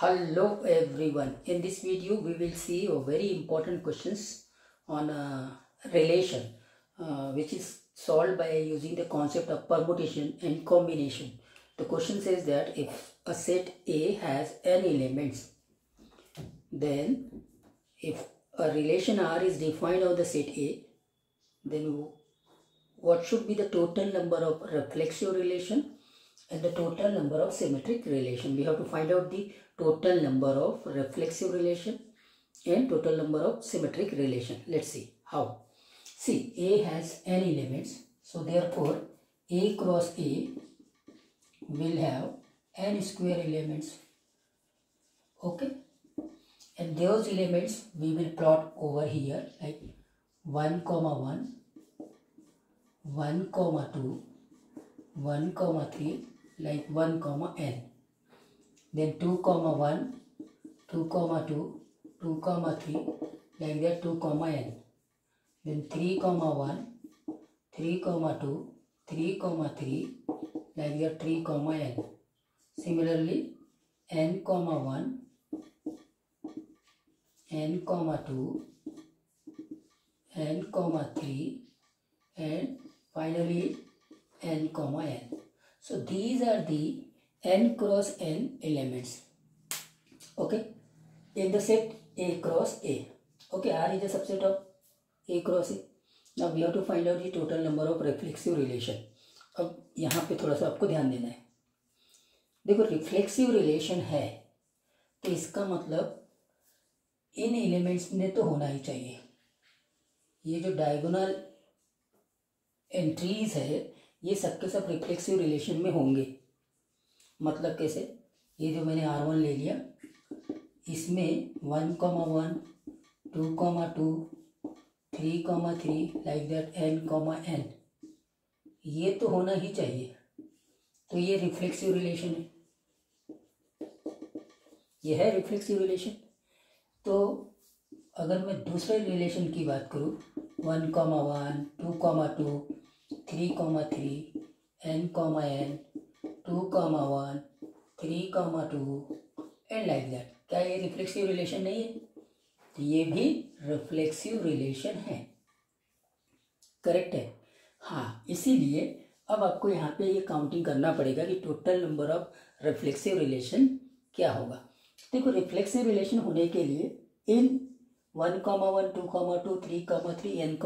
Hello everyone. In this video we will see a very important questions on relation which is solved by using the concept of permutation and combination. The question says that if a set A has n elements, then if a relation R is defined on the set A, then what should be the total number of reflexive relation and the total number of symmetric relation. We have to find out the total number of reflexive relation and total number of symmetric relation. Let's see how. See, A has n elements, so therefore A cross A will have n square elements. Okay, and those elements we will plot over here like 1, 1, 1, 2, 1, 3, like 1, n. Then 2, 1, 2, 2, 2, 3, like that 2, n. Then 3, 1, 3, 2, 3, 3, like that 3, n. Similarly, n, 1, n, 2, n, 3, and finally n, n. So these are the n cross n elements, okay, in the set A cross A. Okay, R is a subset of A cross A. Now we have to find out the total number of reflexive relation. अब यहाँ पे थोड़ा सा आपको ध्यान देना है. देखो, रिफ्लेक्सिव रिलेशन है तो इसका मतलब इन एलिमेंट्स में तो होना ही चाहिए. ये जो डायगोनल एंट्रीज है ये सबके सब रिफ्लेक्सिव रिलेशन में होंगे. मतलब कैसे? ये जो मैंने R1 ले लिया, इसमें 1, 1, 2, 2, 3, 3, लाइक दैट n, n, ये तो होना ही चाहिए. तो ये रिफ्लेक्सिव रिलेशन है, ये है रिफ्लेक्सिव रिलेशन. तो अगर मैं दूसरे रिलेशन की बात करूँ, 1, 1, 2, 2, 3, 3, n, n, 2, 1, 3, 2, and like that. क्या ये रिफ्लेक्सिव रिलेशन नहीं है? तो ये भी रिफ्लेक्सिव रिलेशन है. करेक्ट है? हाँ, इसीलिए अब आपको यहाँ पे ये काउंटिंग करना पड़ेगा कि total number of reflexive relation क्या होगा. देखो, रिफ्लेक्सिव रिलेशन होने के लिए इन 1, 1, 2, 2, 3, 3, n,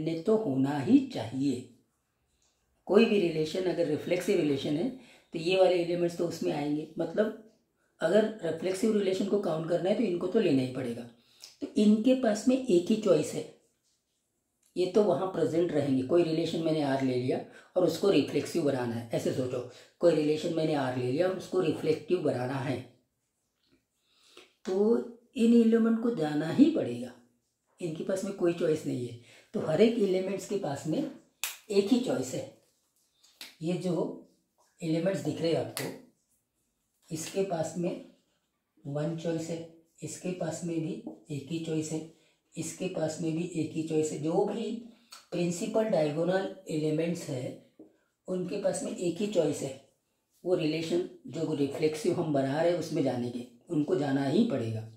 ने तो होना ही चाहिए. कोई भी रिलेशन अगर रिफ्लेक्सिव रिलेशन है तो ये वाले एलिमेंट्स तो उसमें आएंगे. मतलब अगर रिफ्लेक्सिव रिलेशन को काउंट करना है तो इनको तो लेना ही पड़ेगा. तो इनके पास में एक ही चॉइस है, ये तो वहाँ प्रेजेंट रहेंगे. कोई रिलेशन मैंने आर ले लिया और उसको रिफ्लेक्सिव बनाना है, ऐसे सोचो. कोई रिलेशन मैंने आर ले लिया और उसको रिफ्लेक्टिव बनाना है, तो इन एलिमेंट को जाना ही पड़ेगा. इनके पास में कोई चॉइस नहीं है. तो हर एक एलिमेंट्स के पास में एक ही चॉइस है. ये जो एलिमेंट्स दिख रहे हैं आपको, इसके पास में 1 चॉइस है, इसके पास में भी एक ही चॉइस है, इसके पास में भी एक ही चॉइस है. जो भी प्रिंसिपल डायगोनल एलिमेंट्स है उनके पास में एक ही चॉइस है. वो रिलेशन जो रिफ्लेक्सिव हम बना रहे हैं उसमें जाने के, उनको जाना ही पड़ेगा.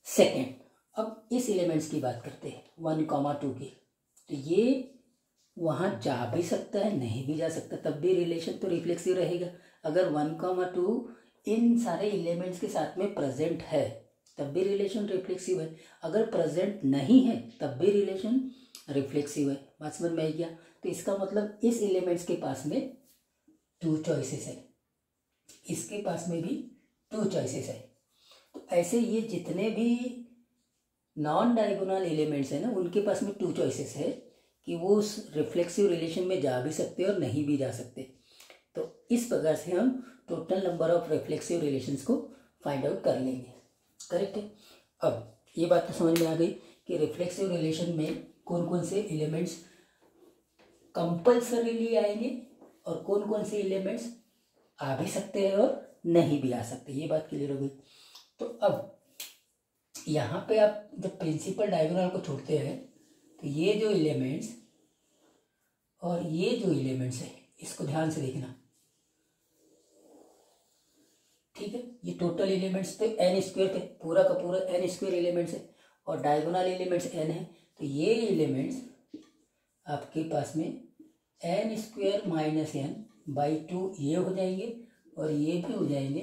सेकेंड, अब इस एलिमेंट्स की बात करते हैं 1, 2 की. तो ये वहाँ जा भी सकता है, नहीं भी जा सकता, तब भी रिलेशन तो रिफ्लेक्सिव रहेगा. अगर 1, 2 इन सारे एलिमेंट्स के साथ में प्रेजेंट है तब भी रिलेशन रिफ्लेक्सिव है. अगर प्रेजेंट नहीं है तब भी रिलेशन रिफ्लेक्सिव है. बात समझ में आई क्या? तो इसका मतलब इस एलिमेंट्स के पास में 2 चॉइसेस है, इसके पास में भी 2 चॉइसेस है. तो ऐसे ये जितने भी नॉन डायगोनल एलिमेंट्स है ना, उनके पास में 2 चॉइसेस है कि वो उस रिफ्लेक्सिव रिलेशन में जा भी सकते हैं और नहीं भी जा सकते. तो इस प्रकार से हम total number of reflexive relations को फाइंड आउट कर लेंगे. करेक्ट है? अब ये बात तो समझ में आ गई कि रिफ्लेक्सिव रिलेशन में कौन कौन से एलिमेंट्स कंपल्सरीली आएंगे और कौन कौन से एलिमेंट्स आ भी सकते हैं और नहीं भी आ सकते. ये बात क्लियर हो गई. तो अब यहाँ पे आप जब प्रिंसिपल डायगोनल को छोड़ते हैं तो ये जो एलिमेंट्स और ये जो एलिमेंट्स है इसको ध्यान से देखना. ठीक है, ये टोटल एलिमेंट्स तो एन स्क्वायर थे, पूरा का पूरा एन स्क्वायर एलिमेंट्स है और डायगोनल एलिमेंट्स एन है, तो ये एलिमेंट्स आपके पास में N square minus N by two ये हो जाएंगे और ये भी हो जाएंगे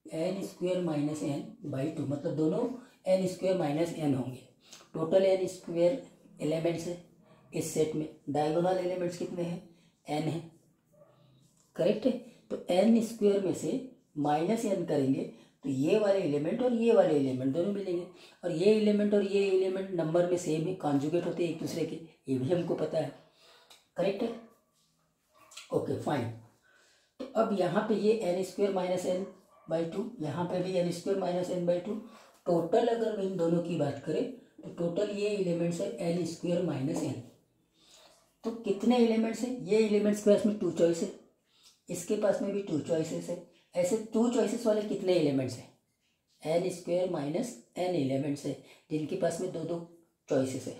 N square minus N by two, मतलब दोनों एन स्क्वायर माइनस एन होंगे। टोटल एन स्क्वायर एलिमेंट्स है इस सेट में, डायगोनल एलिमेंट्स कितने हैं, एन है, करेक्ट है। तो एन स्क्वायर में से माइनस एन करेंगे तो ये वाले एलिमेंट और ये वाले एलिमेंट दोनों मिलेंगे, और ये एलिमेंट और ये एलिमेंट नंबर में सेम है, कॉन्जुगेट होते हैं एक दूसरे के, ये भी हमको पता है, करेक्ट है। Okay fine. तो अब यहाँ पे ये N square minus N by two, यहाँ पे भी N square minus N by two, total अगर इन दोनों की बात करें तो टोटल ये एलिमेंट्स है एन स्क्वायर माइनस एन। तो कितने एलिमेंट्स हैं, ये एलिमेंट्स के पास में टू चॉइस है, इसके पास में भी टू चॉइसेस है, ऐसे टू चॉइसेस वाले कितने एलिमेंट्स हैं, N square minus N elements है जिनके पास में दो दो चॉइसेस है।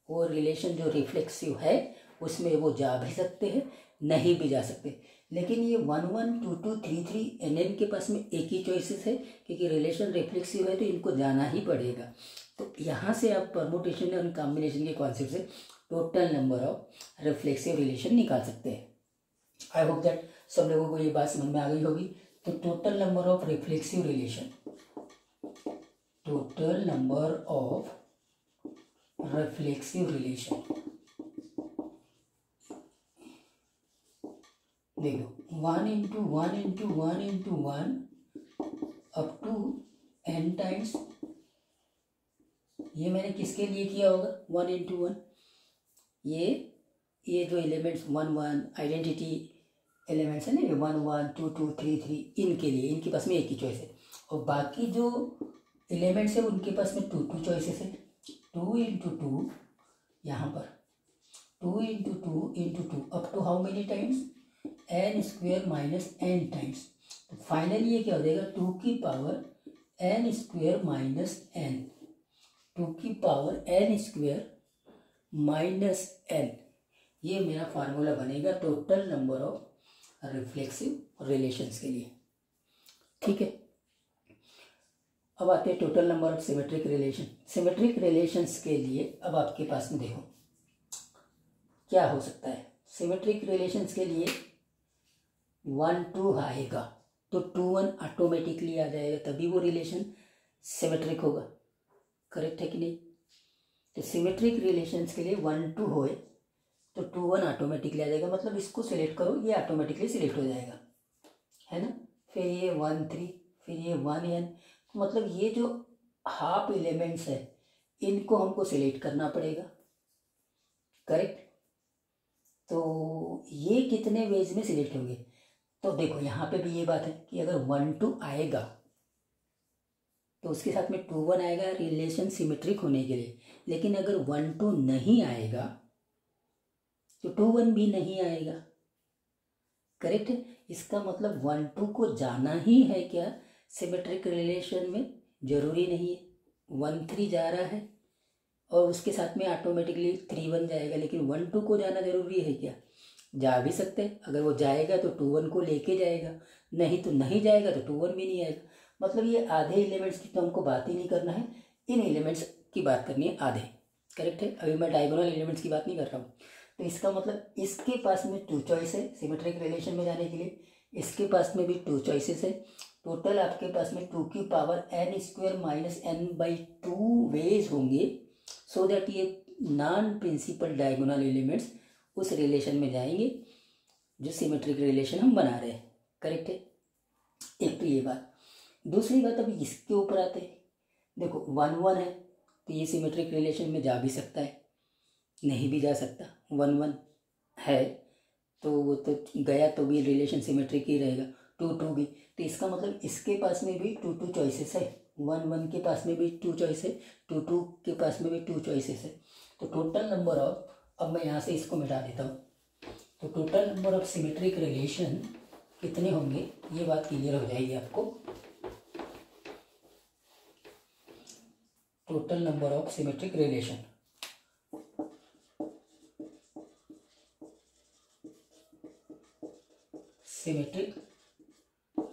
वो रिलेशन जो रिफ्लेक्सिव है उसमें वो जा भी सकते हैं, नहीं भी जा सकते, लेकिन ये 1 1 2 2 3 3 एन एन के पास में एक ही चॉइसेस है, क्योंकि रिलेशन रिफ्लेक्सिव है तो इनको जाना ही पड़ेगा। तो यहाँ से आप परमुटेशन और कॉम्बिनेशन के कॉन्सेप्ट से total number of reflexive relation निकाल सकते हैं। आई होप दैट सब लोगों को ये बात समझ में आ गई होगी। तो total number of reflexive relation, total number of reflexive relation, देखो 1 into 1 into 1 into 1 up to n times, ये मैंने किसके लिए किया होगा, 1 इंटू 1, ये जो एलिमेंट्स 1 1 आइडेंटिटी एलिमेंट्स है ना, ये 1 1 2 2 3 3 इनके लिए, इनके पास में एक ही चॉइस है, और बाकी जो एलिमेंट्स है उनके पास में टू टू चॉइसेस है। 2 इंटू 2 यहाँ पर 2 into 2 into 2 up to how many times, N square minus N times. तो फाइनली ये क्या हो जाएगा, 2 की power N square minus N, 2 की power N square minus N, ये मेरा फार्मूला बनेगा total number of reflexive relations के लिए, ठीक है। अब आते हैं total number of symmetric relation. Symmetric relations के लिए अब आपके पास में देखो क्या हो सकता है, सिमेट्रिक रिलेशंस के लिए 1 2 आएगा तो 2 1 ऑटोमेटिकली आ जाएगा, तभी वो रिलेशन सिमेट्रिक होगा, करेक्ट है कि नहीं। तो सिमेट्रिक रिलेशंस के लिए 1 2 होए तो 2 1 ऑटोमेटिकली आ जाएगा, मतलब इसको सिलेक्ट करो ये ऑटोमेटिकली सिलेक्ट हो जाएगा, है ना। फिर ये 1 3, फिर ये 1 n, मतलब ये जो हाफ एलिमेंट्स है इनको हमको सिलेक्ट करना पड़ेगा, करेक्ट। तो ये कितने वेज में सिलेक्ट होंगे, तो देखो यहाँ पे भी ये बात है कि अगर 1 2 आएगा तो उसके साथ में 2 1 आएगा रिलेशन सिमेट्रिक होने के लिए, लेकिन अगर 1 2 नहीं आएगा तो 2 1 भी नहीं आएगा, करेक्ट है। इसका मतलब 1 2 को जाना ही है क्या सिमेट्रिक रिलेशन में, जरूरी नहीं है। 1 3 जा रहा है और उसके साथ में ऑटोमेटिकली 3 1 जाएगा, लेकिन 1 2 को जाना जरूरी है क्या, जा भी सकते हैं। अगर वो जाएगा तो 2 1 को लेके जाएगा, नहीं तो नहीं जाएगा तो 2 1 भी नहीं आएगा। मतलब ये आधे एलिमेंट्स की तो हमको बात ही नहीं करना है, इन एलिमेंट्स की बात करनी है आधे, करेक्ट है। अभी मैं डायगोनल एलिमेंट्स की बात नहीं कर रहा हूँ। तो इसका मतलब इसके पास में 2 चॉइस है सिमेट्रिक रिलेशन में जाने के लिए, इसके पास में भी 2 चॉइसेस है। टोटल आपके पास में 2 की power N square minus N by 2 ways होंगे, सो दैट ये नॉन प्रिंसिपल डायगोनल एलिमेंट्स उस रिलेशन में जाएंगे जो सिमेट्रिक रिलेशन हम बना रहे हैं, करेक्ट है। एक तो ये बात। दूसरी बात अभी इसके ऊपर आते हैं, देखो 1 1 है तो ये सिमेट्रिक रिलेशन में जा भी सकता है, नहीं भी जा सकता। 1 1 है तो वो तो गया तो भी रिलेशन सिमेट्रिक ही रहेगा। 2 2 भी, तो इसका मतलब इसके पास में भी 2 2 चॉइसेस है, 1 1 के पास में भी 2 चॉइस है, 2 2 के पास में भी 2 चॉइसेस है। तो टोटल नंबर ऑफ, अब मैं यहाँ से इसको मिटा देता हूँ, तो total number of symmetric relation कितने होंगे ये बात क्लियर हो जाएगी आपको। Total number of symmetric relation, symmetric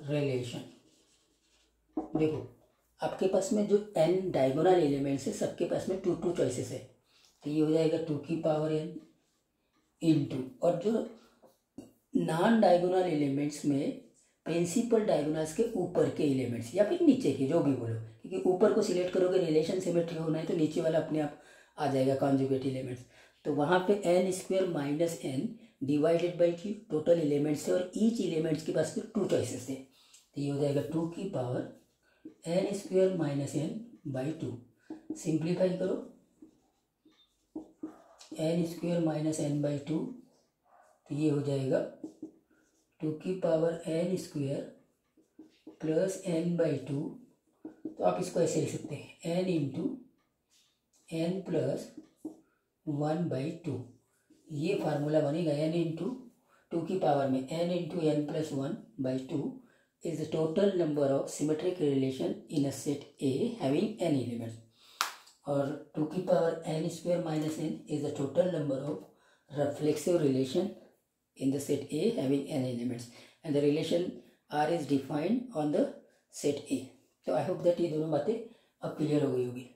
relation देखो आपके पास में जो n डायगोनल एलिमेंट्स है सबके पास में 2 चॉइसेस है, तो ये हो जाएगा 2 की पावर n इंटू, और जो नॉन डायगोनल एलिमेंट्स में प्रिंसिपल डायगोनल्स के ऊपर के एलिमेंट्स या फिर नीचे के, जो भी बोलो, क्योंकि ऊपर को सिलेक्ट करोगे रिलेशन सिमेट्री होना है तो नीचे वाला अपने आप आ जाएगा कॉन्जुगेट एलिमेंट्स। तो वहाँ पे n square minus n divided by q total elements है, और ईच एलिमेंट्स के पास में 2 चॉइसेस है, तो ये हो जाएगा 2 की power n square minus n by 2। Simplify करो, n square minus n by 2, तो ये हो जाएगा 2 की power n square plus n by 2। तो आप इसको ऐसे लिख सकते हैं n into n plus 1 by 2। ये फार्मूला बनेगा n इंटू 2 की पावर में n into n plus 1 by 2 is the total number of symmetric relation in a set A having n elements, और 2 की power n square minus n is the total number of reflexive relation in the set A having n elements, and the relation R is defined on the set A। तो I hope that ये दोनों बातें अब clear हो गई होगी।